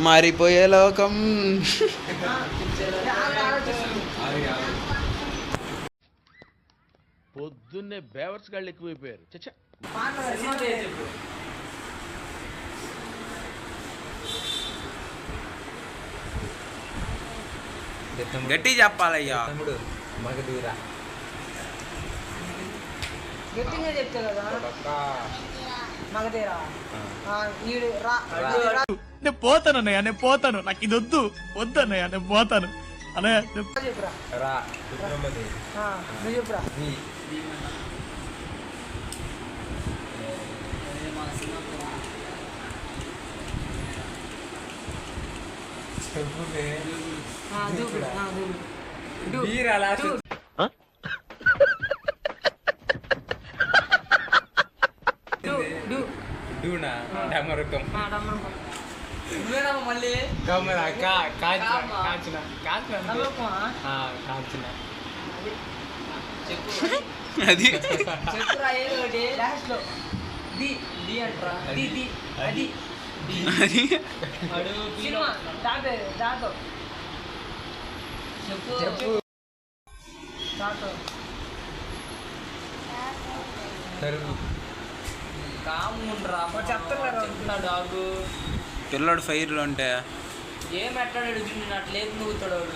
మారిపోయే లోకం. పొద్దున్నే బేవర్స్ గాళ్ళు ఎక్కువైపోయారు. చచ్చా గట్టి చెప్పాలయ్యా. గట్టిగా చెప్తా కదా మగధీరా. నేను పోతాను అన్నయ్య, నేను పోతాను, నాకు ఇది వద్దు వద్దు అన్నయ్య, నేను పోతాను అన్నయ్య. చెప్పురా నువ్వు చెప్పురా. మళ్ళీ అది చెప్పురా ఏదో ఒకటి లాస్ట్ లో ది ది అంటరా ది ది అది సినిమా దాతో చెప్పు దాతో కాముండ్రా చెప్తున్నా డాగు. పిల్లడు ఫైర్లు ఉంటే ఏం ఎట్లాడాడు నేను అట్లేదు నువ్వుతాడు వాడు.